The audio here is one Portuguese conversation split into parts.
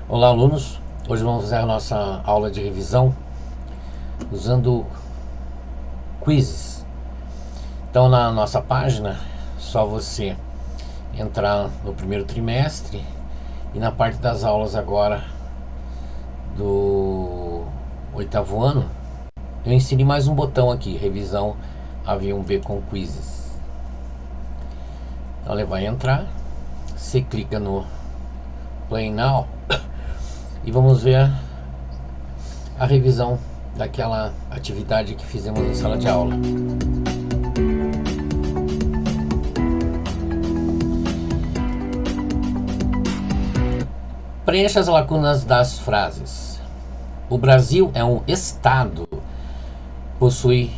Olá, alunos. Hoje vamos fazer a nossa aula de revisão usando quizzes. Então, na nossa página, só você entrar no primeiro trimestre e na parte das aulas agora do oitavo ano, eu inseri mais um botão aqui, revisão A1B com quizzes. Então, ele vai entrar, você clica no Play Now e vamos ver a revisão daquela atividade que fizemos em sala de aula. Preencha as lacunas das frases. O Brasil é um estado, possui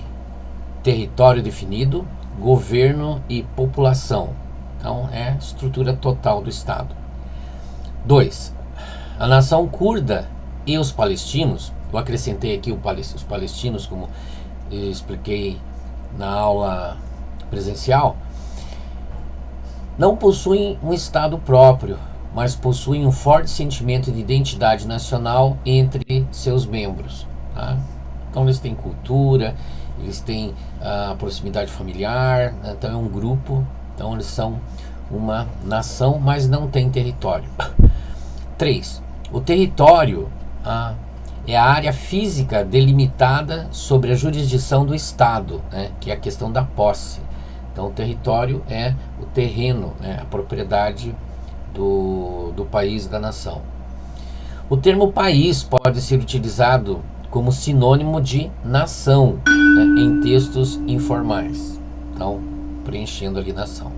território definido, governo e população. Então é a estrutura total do estado. 2. A nação curda e os palestinos, eu acrescentei aqui os palestinos, como eu expliquei na aula presencial, não possuem um estado próprio, mas possuem um forte sentimento de identidade nacional entre seus membros. Tá? Então eles têm cultura, eles têm a proximidade familiar, então é um grupo, então eles são uma nação, mas não tem território. 3. O território é a área física delimitada sobre a jurisdição do Estado, né, que é a questão da posse. Então, o território é o terreno, né, a propriedade do país, da nação. O termo país pode ser utilizado como sinônimo de nação, né, em textos informais. Então, preenchendo ali nação.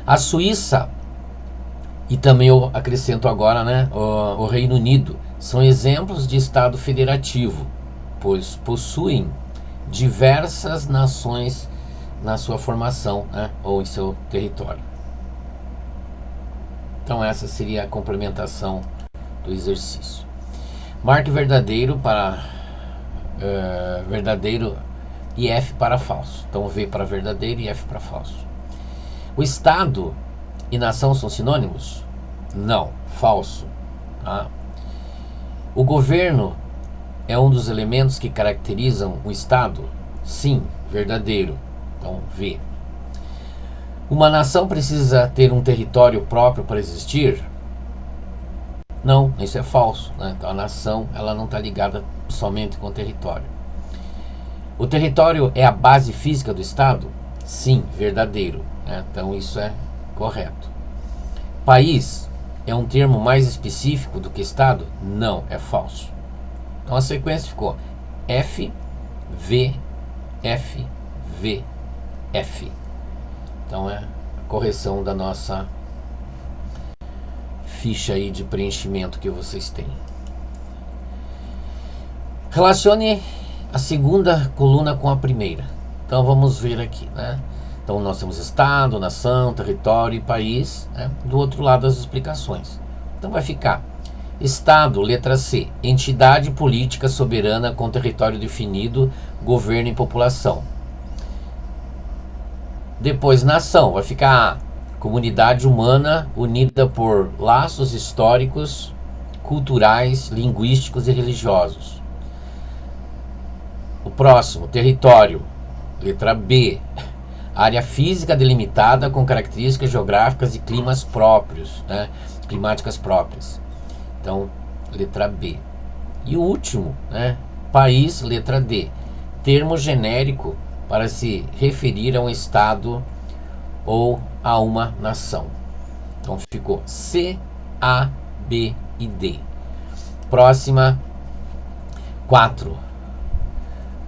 A Suíça, e também eu acrescento agora, né, o Reino Unido, são exemplos de Estado federativo, pois possuem diversas nações na sua formação, né, ou em seu território. Então essa seria a complementação do exercício. Marque verdadeiro para verdadeiro e F para falso. Então V para verdadeiro e F para falso. O Estado e nação são sinônimos? Não, falso. Tá? O governo é um dos elementos que caracterizam o Estado? Sim, verdadeiro. Então, V. Uma nação precisa ter um território próprio para existir? Não, isso é falso. Né? Então, a nação ela não está ligada somente com o território. O território é a base física do Estado? Sim, verdadeiro. Né? Então, isso é correto. País é um termo mais específico do que Estado? Não, é falso. Então a sequência ficou F, V, F, V, F. Então é a correção da nossa ficha aí de preenchimento que vocês têm. Relacione a segunda coluna com a primeira. Então vamos ver aqui, né? Então nós temos Estado, nação, território e país, né? Do outro lado as explicações. Então vai ficar Estado, letra C, entidade política soberana com território definido, governo e população. Depois nação, vai ficar A, comunidade humana unida por laços históricos, culturais, linguísticos e religiosos. O próximo, território, letra B, área física delimitada com características geográficas e climas próprios, né? Climáticas próprias. Então, letra B. E o último, né? País, letra D. Termo genérico para se referir a um estado ou a uma nação. Então, ficou C, A, B e D. Próxima, 4.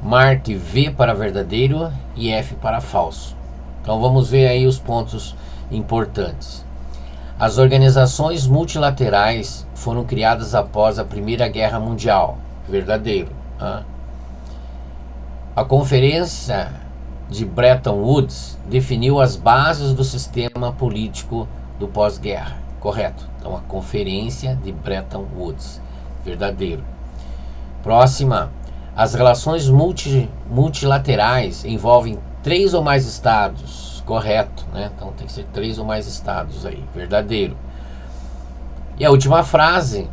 Marque V para verdadeiro e F para falso. Então vamos ver aí os pontos importantes. As organizações multilaterais foram criadas após a Primeira Guerra Mundial. Verdadeiro. Tá? A Conferência de Bretton Woods definiu as bases do sistema político do pós-guerra. Correto. Então a Conferência de Bretton Woods. Verdadeiro. Próxima. As relações multilaterais envolvem 3 ou mais estados. Correto, né? Então tem que ser 3 ou mais estados aí. Verdadeiro. E a última frase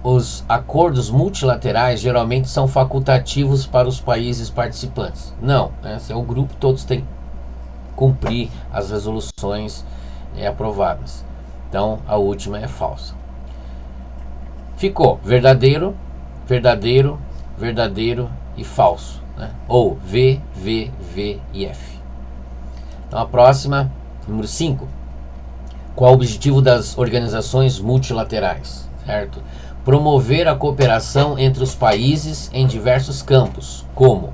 os acordos multilaterais geralmente são facultativos para os países participantes. Não, né? Se é o grupo, todos têm que cumprir as resoluções aprovadas. Então, a última é falsa. Ficou verdadeiro, verdadeiro, verdadeiro e falso, né? Ou V, V, V e F. Então, a próxima, número 5. Qual o objetivo das organizações multilaterais? Certo? Promover a cooperação entre os países em diversos campos, como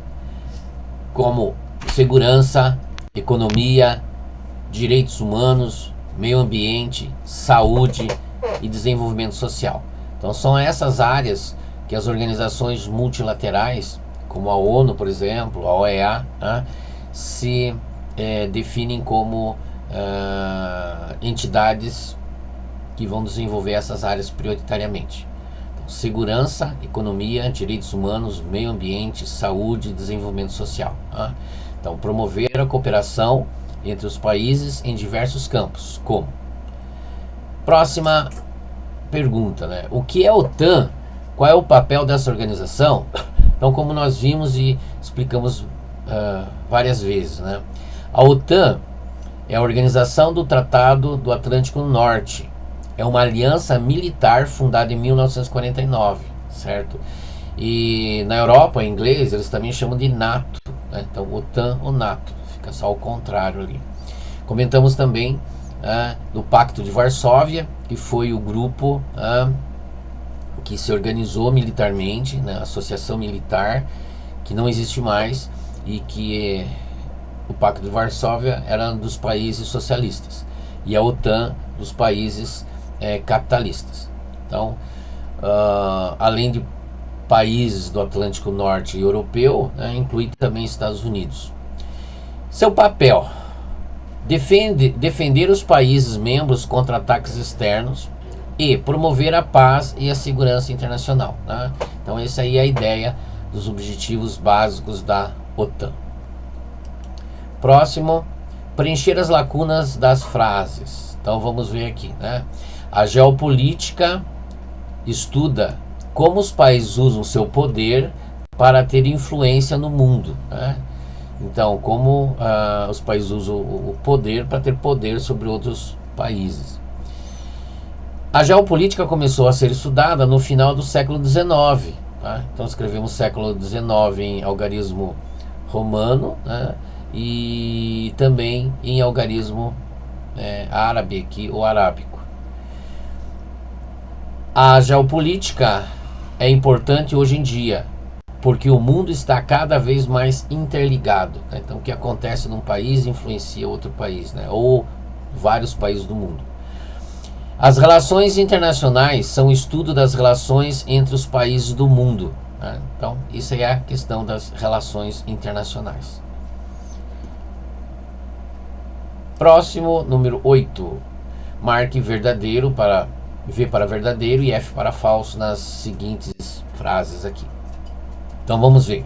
segurança, economia, direitos humanos, meio ambiente, saúde e desenvolvimento social. Então são essas áreas que as organizações multilaterais, como a ONU, por exemplo, a OEA, né, se definem como entidades que vão desenvolver essas áreas prioritariamente. Então, segurança, economia, direitos humanos, meio ambiente, saúde e desenvolvimento social. Né? Então, promover a cooperação entre os países em diversos campos, como? Próxima pergunta, né? O que é a OTAN? Qual é o papel dessa organização? Então, como nós vimos e explicamos várias vezes, né? A OTAN é a Organização do Tratado do Atlântico Norte. É uma aliança militar fundada em 1949, certo? E na Europa, em inglês, eles também chamam de NATO, né? Então, OTAN ou NATO, fica só o contrário ali. Comentamos também do Pacto de Varsóvia, que foi o grupo que se organizou militarmente, né? Associação militar, que não existe mais, e que o Pacto de Varsóvia era dos países socialistas e a OTAN dos países capitalistas. Então, além de países do Atlântico Norte e europeu, né, inclui também Estados Unidos. Seu papel: defender os países membros contra ataques externos e promover a paz e a segurança internacional, né? Então essa aí é a ideia dos objetivos básicos da OTAN. Próximo, preencher as lacunas das frases. Então vamos ver aqui, né? A geopolítica estuda como os países usam seu poder para ter influência no mundo, né? Então, como os países usam o poder para ter poder sobre outros países. A geopolítica começou a ser estudada no final do século XIX, tá? Então escrevemos século XIX em algarismo romano, né? E também em algarismo árabe aqui, ou arábico. A geopolítica é importante hoje em dia, porque o mundo está cada vez mais interligado, né? Então o que acontece num país influencia outro país, né? Ou vários países do mundo. As relações internacionais são o estudo das relações entre os países do mundo, né? Então isso é a questão das relações internacionais. Próximo, número 8. Marque verdadeiro para V para verdadeiro e F para falso nas seguintes frases aqui. Então vamos ver.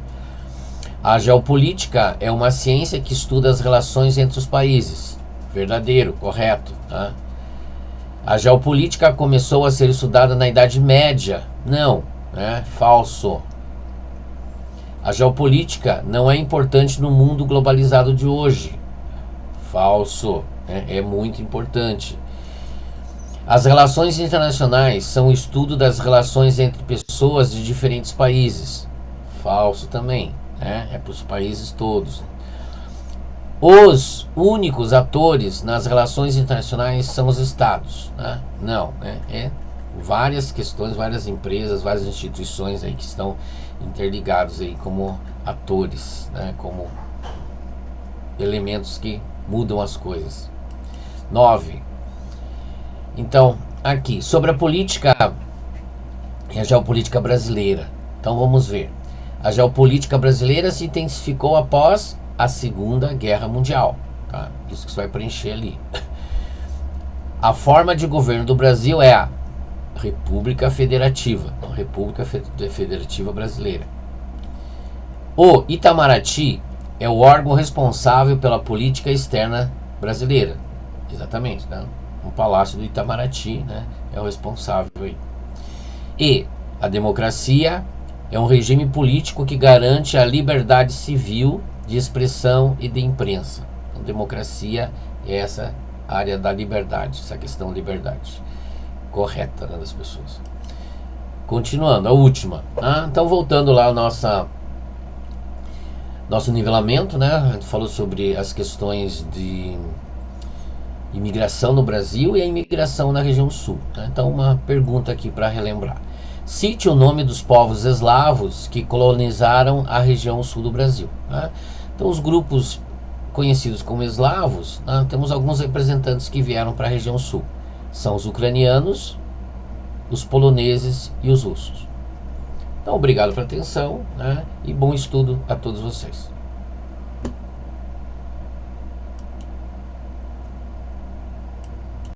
A geopolítica é uma ciência que estuda as relações entre os países. Verdadeiro, correto, tá? A geopolítica começou a ser estudada na Idade Média. Não, né? Falso. A geopolítica não é importante no mundo globalizado de hoje. Falso, né? É muito importante. As relações internacionais são o estudo das relações entre pessoas de diferentes países. Falso também, né? É para os países todos. Os únicos atores nas relações internacionais são os estados, né? Não, né? É várias questões, várias empresas, várias instituições aí que estão interligados aí como atores, né? Como elementos que mudam as coisas. 9. Então, aqui, sobre a política e a geopolítica brasileira. Então vamos ver. A geopolítica brasileira se intensificou após a Segunda Guerra Mundial, tá? Isso que você vai preencher ali. A forma de governo do Brasil é a República Federativa, então, República Federativa Brasileira. O Itamaraty é o órgão responsável pela política externa brasileira. Exatamente, tá? O Palácio do Itamaraty, né, é o responsável aí. E A democracia é um regime político que garante a liberdade civil de expressão e de imprensa. Então, democracia é essa área da liberdade, essa questão da liberdade correta, né, das pessoas. Continuando, a última. Então, voltando lá ao nosso nivelamento, né? A gente falou sobre as questões de imigração no Brasil e a imigração na região sul, né? Então, uma pergunta aqui para relembrar. Cite o nome dos povos eslavos que colonizaram a região sul do Brasil, né? Então, os grupos conhecidos como eslavos, né? Temos alguns representantes que vieram para a região sul. São os ucranianos, os poloneses e os russos. Então, obrigado pela atenção, né? E bom estudo a todos vocês.